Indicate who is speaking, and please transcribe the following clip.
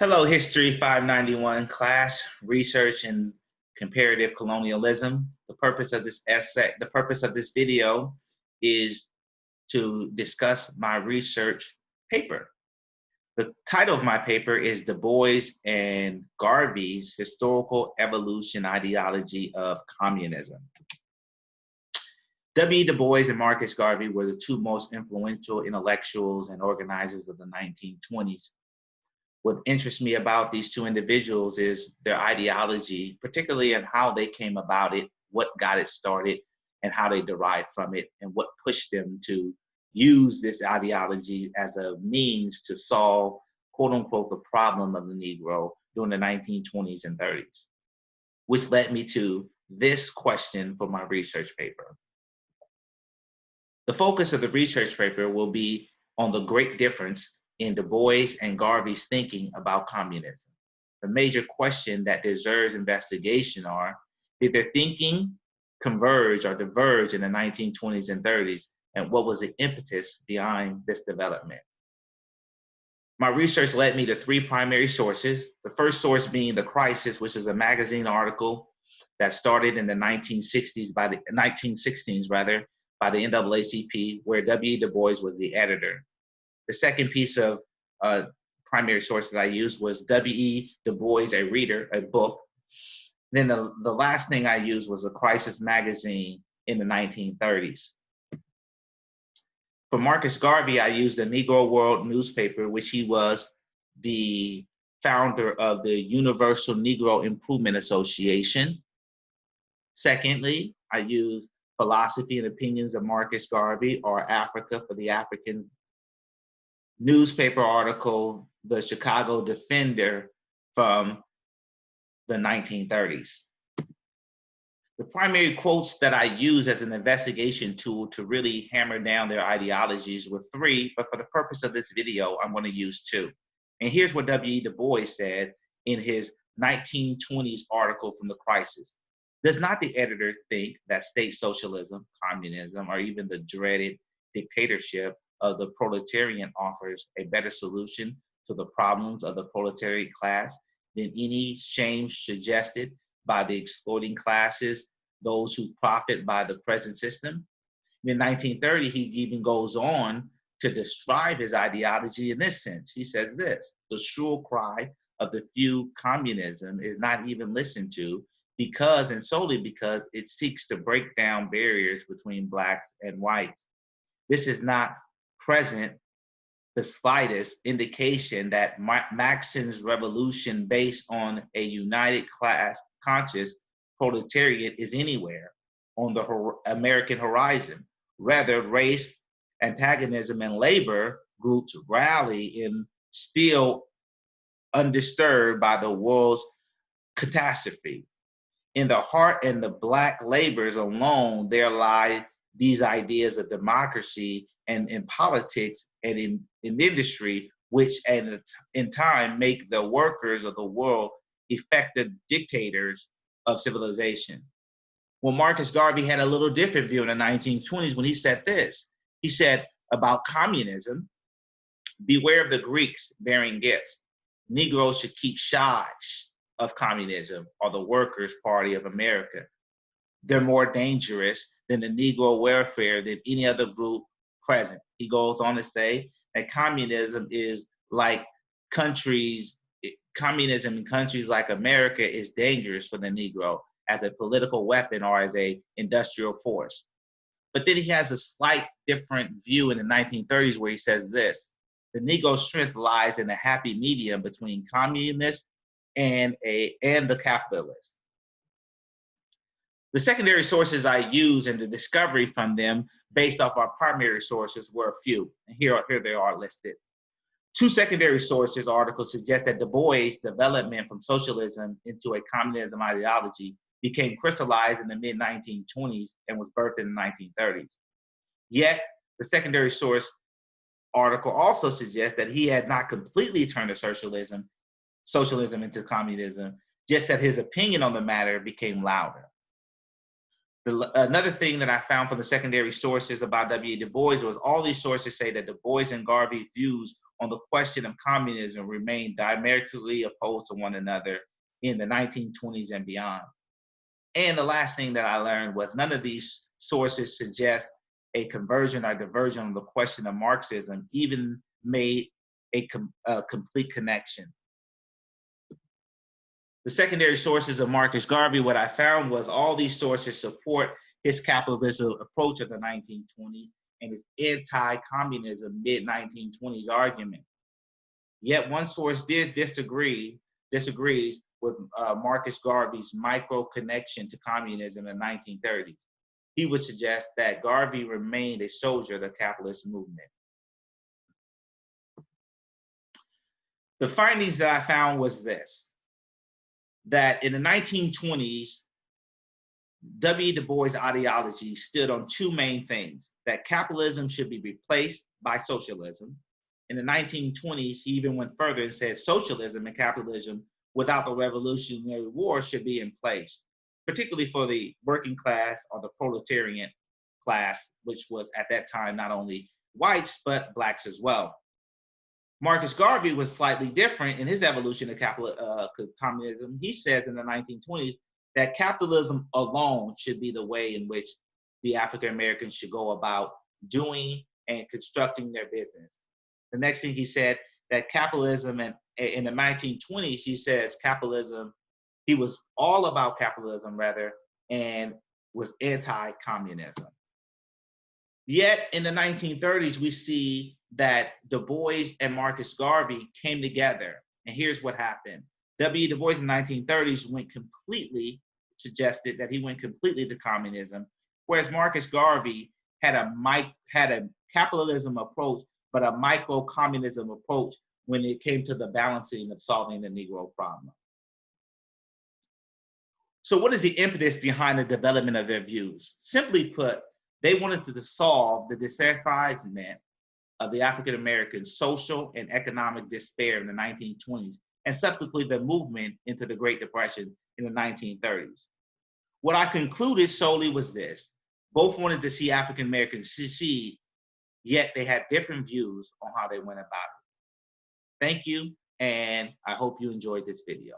Speaker 1: Hello, History 591 class, Research and Comparative Colonialism. The purpose of this video is to discuss my research paper. The title of my paper is Du Bois and Garvey's Historical Evolution Ideology of Communism. W. Du Bois and Marcus Garvey were the two most influential intellectuals and organizers of the 1920s. What interests me about these two individuals is their ideology, particularly in how they came about it, what got it started, and how they derived from it, and what pushed them to use this ideology as a means to solve, quote unquote, the problem of the Negro during the 1920s and 30s, which led me to this question for my research paper. The focus of the research paper will be on the great difference in Du Bois and Garvey's thinking about communism. The major question that deserves investigation are, did their thinking converge or diverge in the 1920s and 30s, and what was the impetus behind this development? My research led me to three primary sources. The first source being The Crisis, which is a magazine article that started in the 1960s by the NAACP, where W. Du Bois was the editor. The second piece of primary source that I used was W.E. Du Bois, a reader, a book. Then the last thing I used was a Crisis magazine in the 1930s. For Marcus Garvey, I used the Negro World newspaper, which he was the founder of the Universal Negro Improvement Association. Secondly, I used Philosophy and Opinions of Marcus Garvey, or Africa, for the African newspaper article, The Chicago Defender, from the 1930s. The primary quotes that I use as an investigation tool to really hammer down their ideologies were three, but for the purpose of this video, I'm going to use two. And here's what W. Du Bois said in his 1920s article from The Crisis. Does not the editor think that state socialism, communism, or even the dreaded dictatorship of the proletariat offers a better solution to the problems of the proletariat class than any change suggested by the exploiting classes, those who profit by the present system? In 1930, he even goes on to describe his ideology in this sense. He says this: the shrill cry of the few, communism, is not even listened to because, and solely because, it seeks to break down barriers between blacks and whites. This is not present the slightest indication that Maxim's revolution based on a united class conscious proletariat is anywhere on the American horizon. Rather, race, antagonism, and labor groups rally in still undisturbed by the world's catastrophe. In the heart and the black labors alone, there lie these ideas of democracy and in politics and in industry, which in time make the workers of the world effective dictators of civilization. Well, Marcus Garvey had a little different view in the 1920s when he said this. He said about communism, beware of the Greeks bearing gifts. Negroes should keep shy of communism, or the Workers' Party of America. They're more dangerous than the Negro welfare than any other group present. He goes on to say that communism in countries like America is dangerous for the Negro as a political weapon or as an industrial force. But then he has a slight different view in the 1930s where he says this: the Negro's strength lies in a happy medium between communists and the capitalists. The secondary sources I use and the discovery from them based off our primary sources were a few. And here they are listed. Two secondary sources articles suggest that Du Bois' development from socialism into a communism ideology became crystallized in the mid-1920s and was birthed in the 1930s. Yet, the secondary source article also suggests that he had not completely turned socialism into communism, just that his opinion on the matter became louder. Another thing that I found from the secondary sources about W. Du Bois was all these sources say that Du Bois and Garvey's views on the question of communism remained diametrically opposed to one another in the 1920s and beyond. And the last thing that I learned was none of these sources suggest a conversion or diversion on the question of Marxism even made a complete connection. The secondary sources of Marcus Garvey, what I found was all these sources support his capitalism approach of the 1920s and his anti-communism mid-1920s argument. Yet one source disagrees with Marcus Garvey's micro connection to communism in the 1930s. He would suggest that Garvey remained a soldier of the capitalist movement. The findings that I found was this, that in the 1920s, W. Du Bois' ideology stood on two main things, that capitalism should be replaced by socialism. In the 1920s, he even went further and said socialism and capitalism without the Revolutionary War should be in place, particularly for the working class or the proletarian class, which was at that time not only whites, but blacks as well. Marcus Garvey was slightly different in his evolution of communism. He says in the 1920s that capitalism alone should be the way in which the African Americans should go about doing and constructing their business. The next thing he said, that capitalism, and in the 1920s, he says capitalism, he was all about capitalism rather, and was anti-communism. Yet in the 1930s, we see that Du Bois and Marcus Garvey came together. And here's what happened. W. Du Bois in the 1930s suggested that he went completely to communism, whereas Marcus Garvey had a capitalism approach, but a micro-communism approach when it came to the balancing of solving the Negro problem. So what is the impetus behind the development of their views? Simply put, they wanted to solve the disenfranchisement of the African American social and economic despair in the 1920s, and subsequently the movement into the Great Depression in the 1930s. What I concluded solely was this: both wanted to see African Americans succeed, yet they had different views on how they went about it. Thank you, and I hope you enjoyed this video.